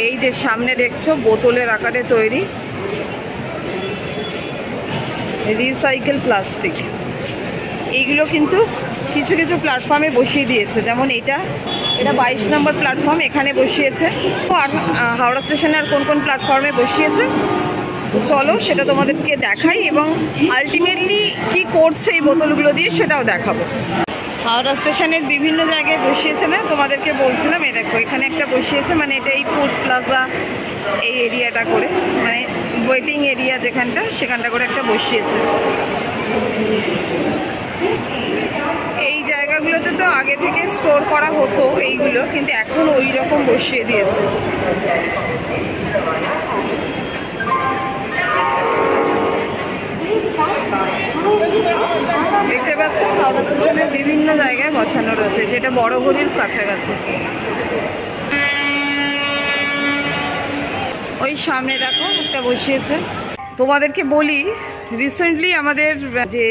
এই যে সামনে দেখছো বোতলের আকারে তৈরি রিসাইকেল প্লাস্টিক, এইগুলো কিন্তু কিছু কিছু প্ল্যাটফর্মে বসিয়ে দিয়েছে। যেমন এটা 22 নম্বর প্ল্যাটফর্ম, এখানে বসিয়েছে। আর হাওড়া স্টেশনে আর কোন কোন প্ল্যাটফর্মে বসিয়েছে চলো সেটা তোমাদেরকে দেখাই, এবং আলটিমেটলি কি করছে এই বোতলগুলো দিয়ে সেটাও দেখাবো। হাওড়া স্টেশনের বিভিন্ন জায়গায় বসিয়েছে না, তোমাদেরকে বলছিলাম। এই দেখো এখানে একটা বসিয়েছে, মানে এটা এই ফুড প্লাজা এই এরিয়াটা করে, মানে ওয়েটিং এরিয়া যেখানটা সেখানটা করে একটা বসিয়েছে। এই জায়গাগুলোতে তো আগে থেকে স্টোর করা হতো এইগুলো, কিন্তু এখন ওই রকম বসিয়ে দিয়েছে। দেখতে পাচ্ছ হাওড়া স্টেশনের বিভিন্ন জায়গায় বসানো রয়েছে, যেটা বড় ঘড়ির কাছাকাছি। ওই সামনে দেখো একটা বসিয়েছে। তোমাদেরকে বলি, রিসেন্টলি আমাদের যে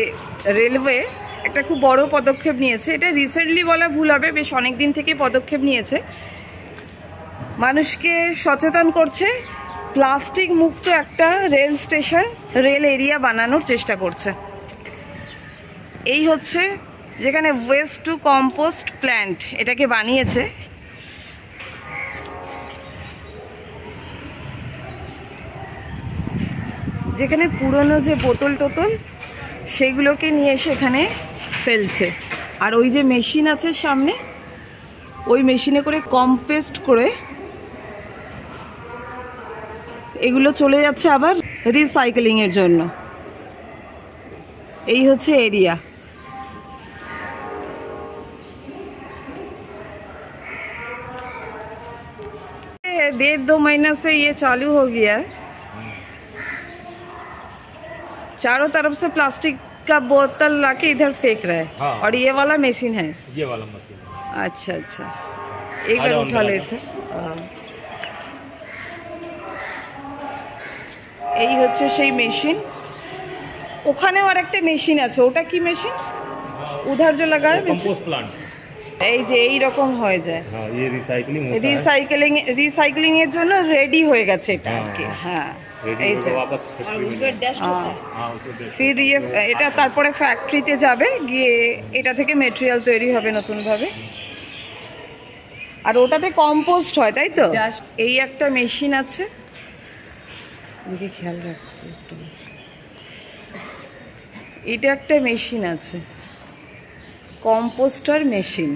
রেলওয়ে একটা খুব বড় পদক্ষেপ নিয়েছে। এটা রিসেন্টলি বলা ভুল হবে, বেশ অনেক দিন থেকে পদক্ষেপ নিয়েছে। মানুষকে সচেতন করছে, প্লাস্টিক মুক্ত একটা রেল স্টেশন, রেল এরিয়া বানানোর চেষ্টা করছে। এই হচ্ছে যেখানে ওয়েস্ট টু কম্পোস্ট প্ল্যান্ট এটাকে বানিয়েছে। যেখানে পুরনো যে বোতল টোতল সেইগুলোকে নিয়ে এসে এখানে ফেলছে। আর ওই যে মেশিন আছে সামনে, ওই মেশিনে করে কম্পোস্ট করে এগুলো চলে যাচ্ছে আবার রিসাইকেলিংয়ের জন্য। এই হচ্ছে এরিয়া। 1.5-2 महीना से ये चालू हो गया है। चारों तरफ से प्लास्टिक का बोतल लाके इधर फेंक रहे हैं। हाँ। और ये वाला मशीन है, ये वाला मशीन। अच्छा अच्छा, एक बार उठा लेते। এই হচ্ছে সেই মেশিন। ওখানেও আর একটা মেশিন আছে, ওটা কি মেশিন? উধার যে লাগায় কম্পোস্ট প্ল্যান্ট। এই যে এই রকম হয়ে যায়। হ্যাঁ, ये রিসাইকেলিং এর জন্য রেডি হয়ে গেছে এটা আর কি। হ্যাঁ, এই যে ফির এটা তারপরে ফ্যাক্টরিতে যাবে, গিয়ে এটা থেকে মেটেরিয়াল তৈরি হবে নতুনভাবে। আর ওটাতে কম্পোস্ট হয়, তাই তো? এই একটা মেশিন আছে, দিদি খেয়াল রাখো একটু। এটা একটা মেশিন আছে, কম্পোস্টার মেশিন।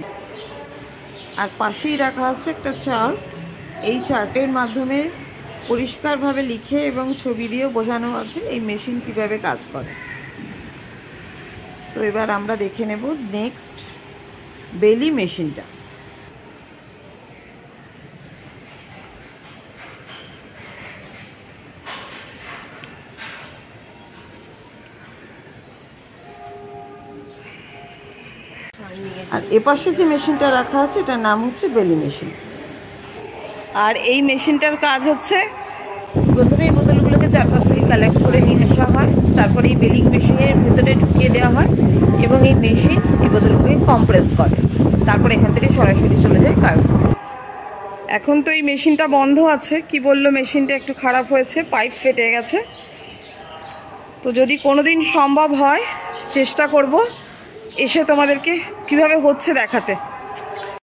আর পাশেই রাখা আছে একটা চার্ট। এই চার্টের মাধ্যমে পরিষ্কারভাবে লিখে এবং ছবি দিয়েও বোঝানো আছে এই মেশিন কিভাবে কাজ করে। তো এবার আমরা দেখে নেব নেক্সট বেলি মেশিনটা। আর এপাশে যে মেশিনটা রাখা আছে এটার নাম হচ্ছে বেলি মেশিন। আর এই মেশিনটার কাজ হচ্ছে, প্রথমে এই বোতলগুলোকে চারপাশ থেকে কালেক্ট করে নিয়ে আসা হয়, তারপরে এই বেলিং মেশিনের ভেতরে ঢুকিয়ে দেওয়া হয়, এবং এই মেশিন এই বোতলগুলোকে কম্প্রেস করে, তারপরে এখান থেকে সরাসরি চলে যায় কারখানায়। এখন তো এই মেশিনটা বন্ধ আছে। কি বললো, মেশিনটা একটু খারাপ হয়েছে, পাইপ ফেটে গেছে। তো যদি কোনোদিন সম্ভব হয় চেষ্টা করব এসে তোমাদেরকে কিভাবে হচ্ছে দেখাতে।